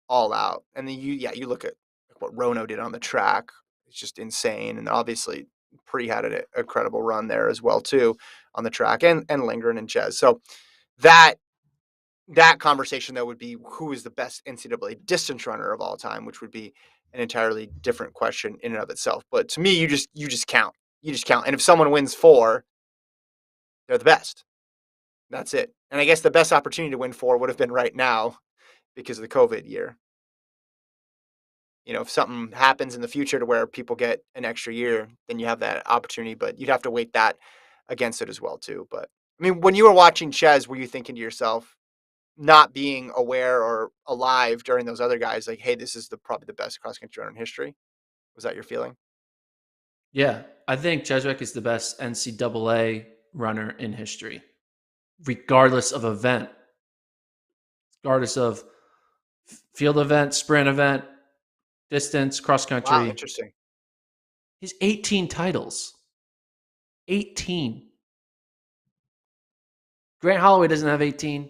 all out. And then you look at what Rono did on the track. It's just insane. And obviously Pre had an incredible run there as well too on the track and Lindgren and Ches. So that conversation though would be who is the best NCAA distance runner of all time, which would be an entirely different question in and of itself. But to me, you just count. You just count. And if someone wins 4, they're the best. That's it. And I guess the best opportunity to win 4 would have been right now because of the COVID year. If something happens in the future to where people get an extra year, then you have that opportunity, but you'd have to weight that against it as well too. But I mean, when you were watching Ches, were you thinking to yourself, not being aware or alive during those other guys, like, hey, this is probably the best cross country runner in history? Was that your feeling? Yeah. I think Cheserek is the best NCAA runner in history, regardless of event, regardless of field event, sprint event, distance, cross Wow, country. interesting. He's 18 titles. 18. Grant Holloway doesn't have 18.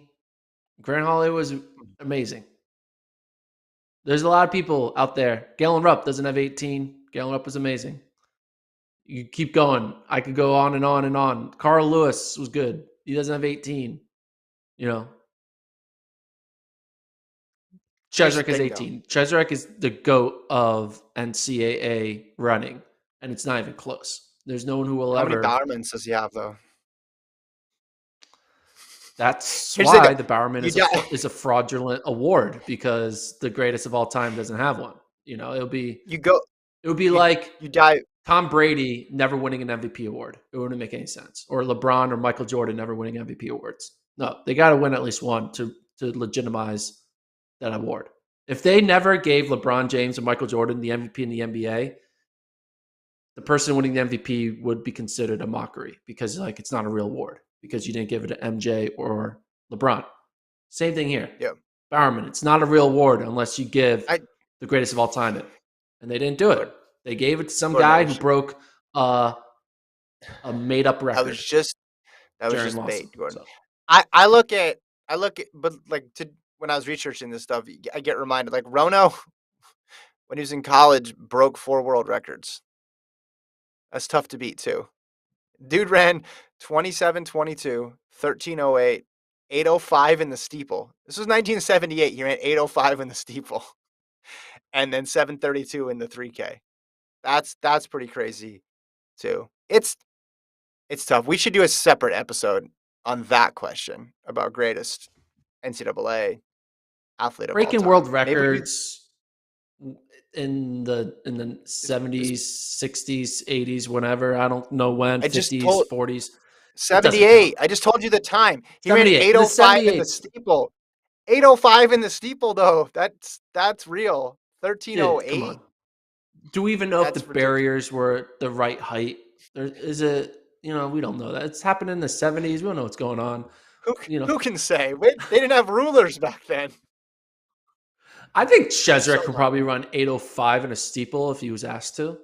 Grant Holloway was amazing. There's a lot of people out there. Galen Rupp doesn't have 18. Galen Rupp was amazing. You keep going. I could go on and on and on. Carl Lewis was good. He doesn't have 18. You know, Here's the Cheswick is thing, though. 18. Cheswick is the GOAT of NCAA running, and it's not even close. There's no one who will How many ever. Bowermans does he have, though? That's Here's the thing, why though. the Bowerman You die. is a fraudulent award because the greatest of all time doesn't have one. You know, You go. it would be You like you die. Tom Brady never winning an MVP award. It wouldn't make any sense. Or LeBron or Michael Jordan never winning MVP awards. No, they got to win at least one to legitimize that award. If they never gave LeBron James or Michael Jordan the MVP in the NBA, the person winning the MVP would be considered a mockery because like it's not a real award because you didn't give it to MJ or LeBron. Same thing here. Yeah. Bowerman, it's not a real award unless you give I the greatest of all time it. And they didn't do it. Gordon, They gave it to some Gordon, guy who broke a made up I was record, just that was Jaren just Lawson. bait, Gordon. So I look at, but like when I was researching this stuff, I get reminded like Rono when he was in college broke 4 world records. That's tough to beat too. Dude ran 27:22, 13:08, 8:05 in the steeple. This was 1978. He ran 8:05 in the steeple, and then 7:32 in the 3K. That's pretty crazy too. It's tough. We should do a separate episode on that question about greatest NCAA athlete of all breaking world time. Maybe we records in the this 70s, 60s, 80s, whenever, I don't know when, I just 50s, told 40s, it doesn't count. 78. I just told you the time. He ran 78. The 8:05 in the 78, steeple. 8:05 in the steeple though. That's real. dude, come 13:08. on. Do we even know if the That's ridiculous. barriers were the right height? There is it, we don't know that. It's happened in the 70s. We don't know what's going on. Who You know, who can say? Wait, they didn't have rulers back then. I think There's Cheswick something could wrong. probably run 8:05 in a steeple if he was asked to.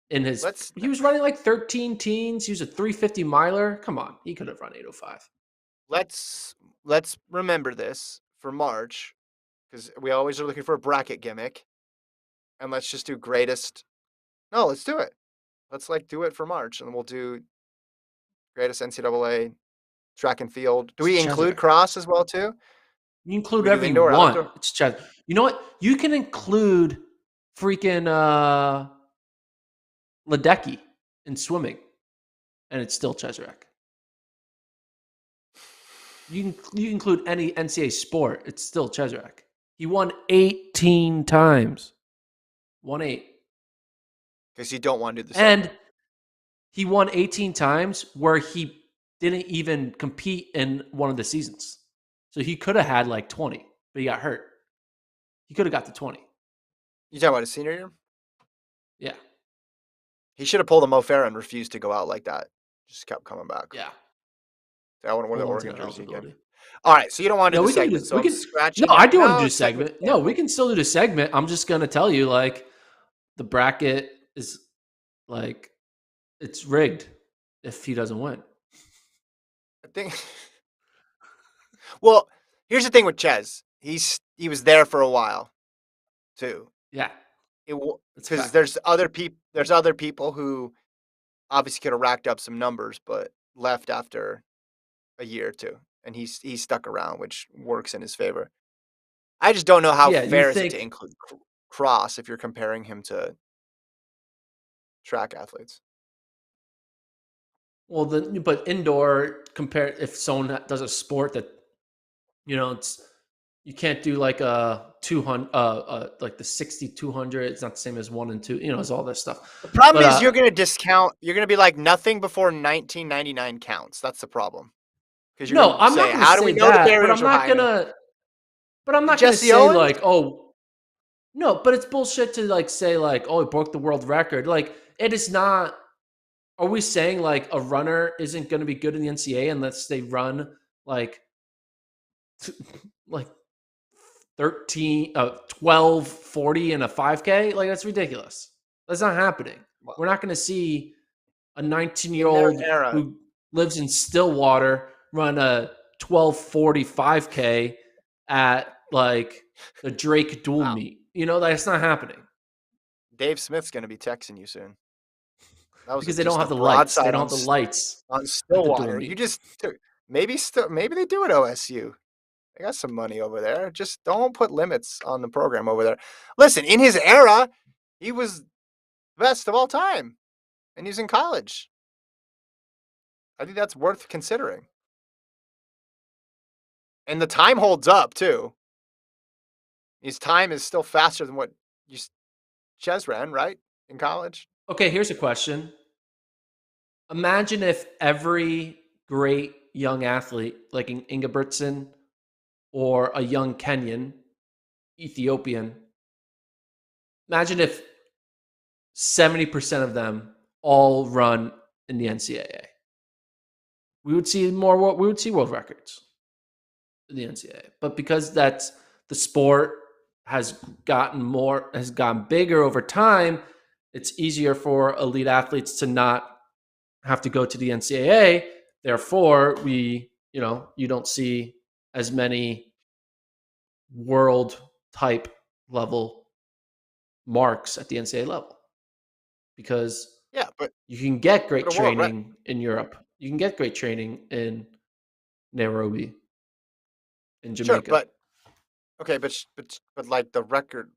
Let's He was running like 13 teens. He was a 350 miler. Come on, he could have run 8:05. let's let's remember this for March because we always are looking for a bracket gimmick, and let's just do greatest. No, let's do it. Let's like do it for March, and we'll do greatest NCAA track and field. Do It's we include Cheswick. cross as well too? You Do include we do whatever you indoor, want. outdoor? It's Cheswick. You know what? You can include freaking Ledecky in swimming, and it's still Cheswick. You include any NCAA sport, it's still Cheswick. He won 18 times. Won 8. Because you don't want to do the And segment. he won 18 times where he didn't even compete in one of the seasons. So he could have had like 20, but he got hurt. He could have got to 20. You talking about his senior year? Yeah. He should have pulled a Mo Farah and refused to go out like that. Just kept coming back. Yeah. I want to wear the Hold on to Oregon that jersey again. eligibility. All right, so you don't want to No, do the we can do segment, this. so We I'm can. scratching No, I out. do want to No, do segment segment. No, we canceled. can still do the segment. I'm just gonna tell you, like, the bracket is like it's rigged if he doesn't win. I think. Well, here's the thing with Ches. He was there for a while, too. Yeah, It it's because fact. there's other people who obviously could have racked up some numbers, but left after a year or two, and he's stuck around, which works in his favor. I just don't know how Yeah, you fair is it to think include cross if you're comparing him to track athletes. but indoor compare if someone does a sport that it's you can't do like a 200 like the 60-200. It's not the same as 1 and 2. It's all this The stuff. problem But is you're going to discount. You're going to be like nothing before 1999 counts. That's the problem because you're no, going to I'm not say, going to how do we say know the that. But barriers I'm are not high going enough? to. But I'm not going to Jesse say Owens? like, oh, no. But it's bullshit to like say like, oh, it broke the world record. Like it is not. Are we saying like a runner isn't going to be good in the NCAA unless they run like like 12 40 in a 5K? Like that's ridiculous. That's not happening. Well, We're not going to see a in their 19-year-old era, who lives in Stillwater run a 12:45K at like the Drake dual Wow. meet. That's not happening Dave Smith's going to be texting you soon. That was because they don't just a have the lights. They broadside don't have the lights on at the dual Stillwater. You meet. just maybe they do at OSU. They got some money over there. Just don't put limits on the program over there. Listen, in his era, he was best of all time, and he's in college. I think that's worth considering. And the time holds up too. His time is still faster than what you Ches ran, right? In college. Okay, here's a question. Imagine if every great young athlete, like an Ingebrigtsen or a young Kenyan, Ethiopian, imagine if 70% of them all run in the NCAA. We would see more. We would see world records in the NCAA, but because that's the sport has gotten bigger over time, it's easier for elite athletes to not have to go to the NCAA. Therefore, you don't see as many world type level marks at the NCAA level because Yeah, you can get but great a world record. training in Europe. You can get great training in Nairobi, in Sure, Jamaica. but okay, but like the record,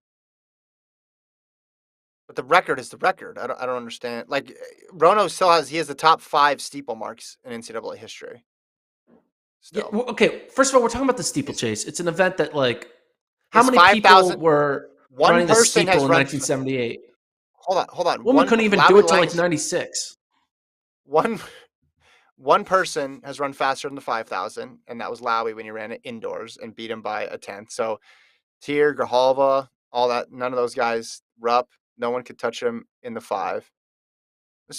but the record is the record. I don't understand. Like Rono still has the top 5 steeple marks in NCAA history. Yeah. Still, Well, okay. First of all, we're talking about the his steeplechase. It's an event that how his many five people thousand. were One running the person steeple has in run. 1978? Hold on. Women One couldn't even do Lowy it till like Langs. 96. One one person has run faster than the 5,000, and that was Lowy when he ran it indoors and beat him by a tenth. So Tier, Grijalva, all that. None of those guys. Rupp. No one could touch him in the 5.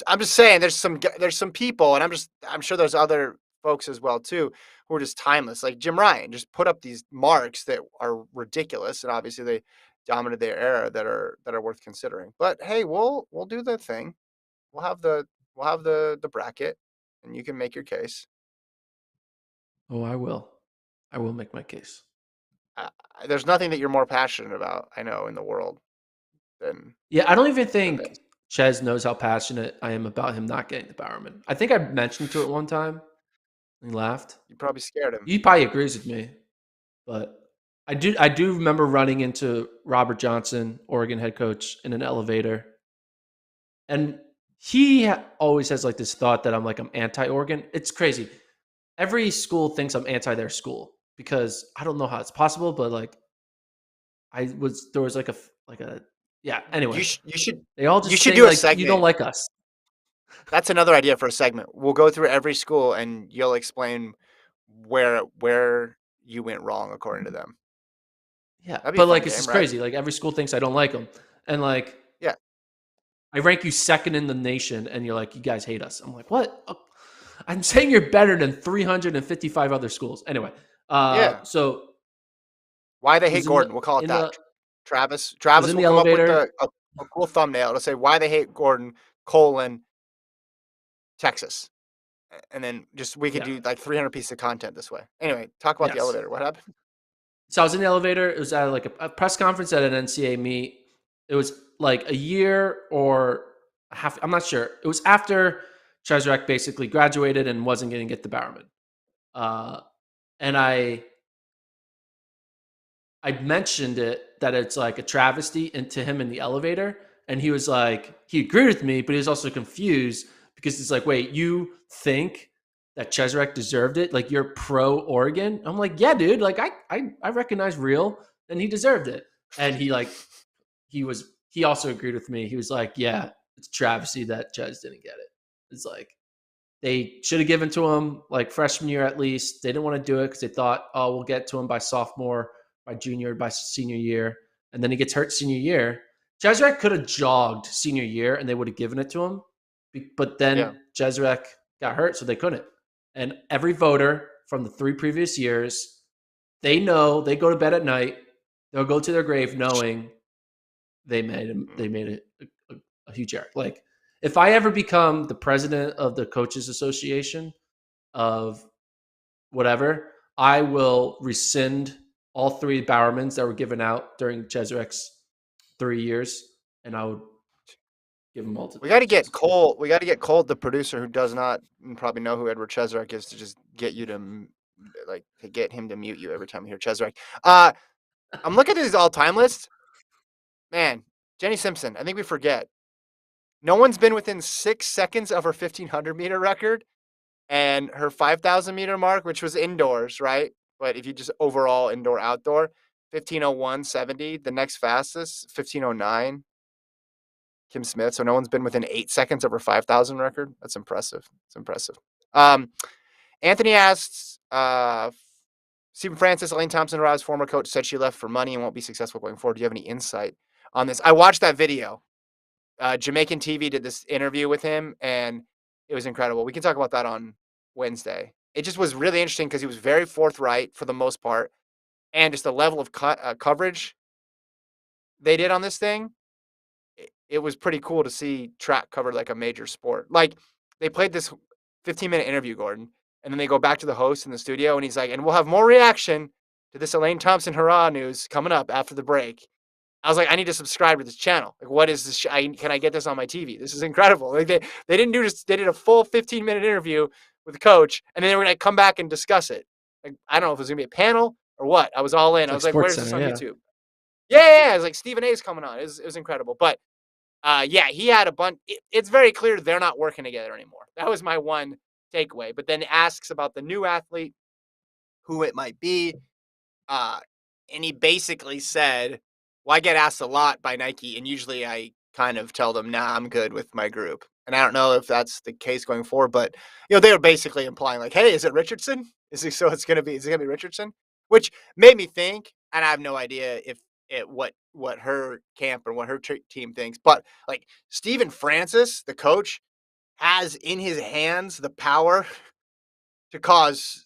I'm just saying there's some people, and I'm sure there's other folks as well too who are just timeless. Like Jim Ryan just put up these marks that are ridiculous, and obviously they dominated their era that are worth considering. But hey, we'll do the thing. We'll have the bracket, and you can make your case. Oh, I will. I will make my case. Uh, there's nothing that you're more passionate about, I know, in the world than Yeah, I don't even than think this. Ches knows how passionate I am about him not getting the Bowerman. I think I mentioned to it one time. And he laughed. You probably scared him. He probably agrees with me, but I do remember running into Robert Johnson, Oregon head coach, in an elevator, and always has like this thought that I'm anti-Oregon. It's crazy. Every school thinks I'm anti their school because I don't know how it's possible, but there was like a yeah. Anyway, You should they all you just should say do a like you don't segment. like us. That's another idea for a segment. We'll go through every school and you'll explain where you went wrong according to them. Yeah, That'd be a but fun it's game, just right? crazy. Like every school thinks I don't like them, and Yeah. I rank you second in the nation, and you're like, you guys hate us. I'm like, what? Oh, I'm saying you're better than 355 other schools. Anyway, Yeah. so Why they hate was in the Gordon. We'll call it in that. the Travis. was Travis in will the come up with elevator. a cool thumbnail. It'll say why they hate Gordon, colon, Texas. And then just we could Yeah. do like 300 pieces of content this way. Anyway, talk about the Yes. elevator. What happened? So I was in the elevator. It was at like a press conference at an NCAA meet. It was like a year or a half. I'm not sure. It was after Chesrek basically graduated and wasn't going to get the Bowerman. Uh, and I mentioned it that it's like a travesty into him in the elevator. And he was like, he agreed with me, but he was also confused because it's like, wait, you think that Chesrek deserved it? Like you're pro Oregon? I'm like, yeah, dude. Like I recognize real and he deserved it. And he also agreed with me. He was like, yeah, it's a travesty that Ches didn't get it. It's like they should have given to him like freshman year at least. They didn't want to do it because they thought, oh, we'll get to him by sophomore, by junior, by senior year. And then he gets hurt senior year. Jezrek could have jogged senior year and they would have given it to him. But Yeah. then Jezrek got hurt, so they couldn't. And every voter from the 3 previous years, they know they go to bed at night. They'll go to their grave knowing they made it a huge error. Like if I ever become the president of the coaches association of whatever, I will rescind all 3 Bowermans that were given out during Cheserek's 3 years, and I would give them all to We got to get Cheserek. Cole. We got to get Cole, the producer, who does not probably know who Edward Cheserek is, to just get you to to get him to mute you every time you hear Cheserek. I'm looking at his all-time list. Man, Jenny Simpson. I think we forget. No one's been within 6 seconds of her 1,500-meter record and her 5,000-meter mark, which was indoors, right? But if you just overall indoor outdoor, 15:01.70. The next fastest 15:09. Kim Smith. So no one's been within 8 seconds of her 5,000 record. That's impressive. It's impressive. Um, Anthony asks, Stephen Francis, Elaine Thompson, Robb's former coach, said she left for money and won't be successful going forward. Do you have any insight on this? I watched that video. Jamaican TV did this interview with him, and it was incredible. We can talk about that on Wednesday. It just was really interesting because he was very forthright for the most part, and just the level of coverage they did on this thing. It was pretty cool to see track covered like a major sport. Like, they played this 15-minute interview, Gordon, and then they go back to the host in the studio, and he's like, and we'll have more reaction to this Elaine Thompson hurrah news coming up after the break. I was like, I need to subscribe to this channel. Like, what is this? Can I get this on my TV? This is incredible. Like, they didn't do this. They did a full 15-minute interview with the coach, and then they were going to come back and discuss it. Like, I don't know if it was going to be a panel or what. I was all in. It's I like was like, Sports where's this Center, on yeah. YouTube? Yeah. I was like, Stephen A's coming on. It was incredible. But yeah, he had a bunch. It's very clear they're not working together anymore. That was my one takeaway. But then asks about the new athlete, who it might be. And he basically said, well, I get asked a lot by Nike, and usually I kind of tell them, nah, I'm good with my group. And I don't know if that's the case going forward, but they were basically implying like, hey, is it Richardson? Is it gonna be Richardson? Which made me think, and I have no idea if what her camp or what her team thinks, but like Stephen Francis, the coach, has in his hands the power to cause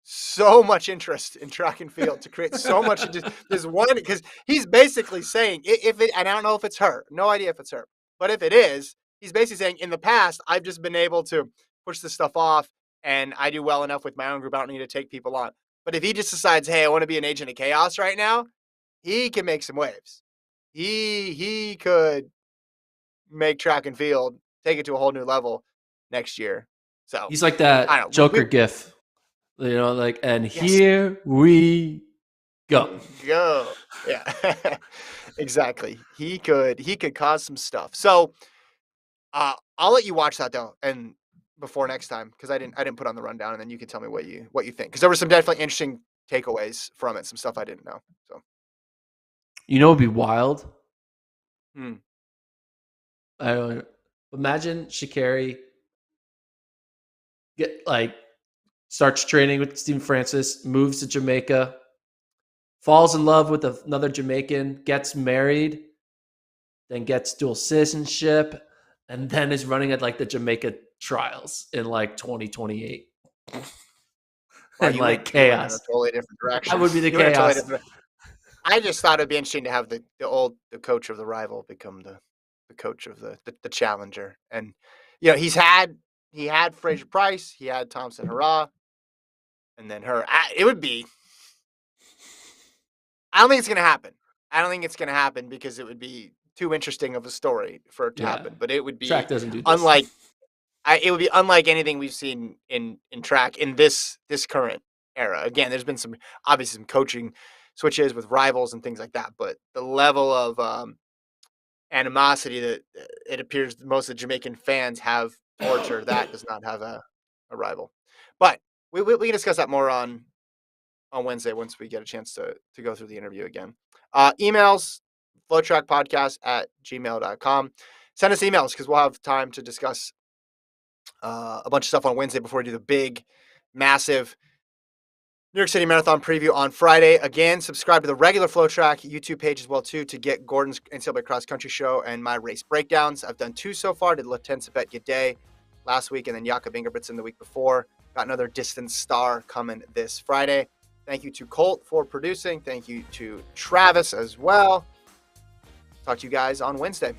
so much interest in track and field, to create so much. There's one, because he's basically saying, if it, and I don't know if it's her, no idea if it's her, but if it is, he's basically saying, in the past, I've just been able to push this stuff off, and I do well enough with my own group. I don't need to take people on. But if he just decides, hey, I want to be an agent of chaos right now, he can make some waves. He could make track and field, take it to a whole new level next year. So He's like I that don't know. Joker gif, like, and Yes. here we go. Go. Yeah. Exactly. He could cause some stuff. So I'll let you watch that though, and before next time, because I didn't put on the rundown, and then you can tell me what you think, because there were some definitely interesting takeaways from it, some stuff I didn't know. So You know, it'd be wild. hmm. I don't imagine Sha'Carri starts training with Stephen Francis, moves to Jamaica, falls in love with another Jamaican, gets married, then gets dual citizenship, and then is running at like the Jamaica trials in like 2028. Well, And you like went in a chaos. totally different That direction. would be the You went in a totally chaos. different. I just thought it'd be interesting to have the coach of the rival become the coach of the challenger, and he had Fraser Price, he had Thompson Hurrah, and then her. It would be. I don't think it's gonna happen. I don't think it's gonna happen because it would be too interesting of a story for it to Yeah. happen. But it would Track be doesn't do this. unlike. It would be unlike anything we've seen in track in this current era. Again, there's been obviously some coaching switches with rivals and things like that, but the level of animosity that it appears most of the Jamaican fans have towards her, that does not have a rival. But we can discuss that more on Wednesday once we get a chance to go through the interview again. Emails, FloTrackPodcast@gmail.com. Send us emails, because we'll have time to discuss a bunch of stuff on Wednesday before we do the big, massive New York City Marathon preview on Friday. Again, subscribe to the regular FloTrack YouTube page as well too, to get Gordon's NCAA Cross Country Show and my race breakdowns. I've done 2 so far. Did Latenza Bet G'day last week, and then Jakob Ingebrigtsen the week before. Got another distance star coming this Friday. Thank you to Colt for producing. Thank you to Travis as well. Talk to you guys on Wednesday.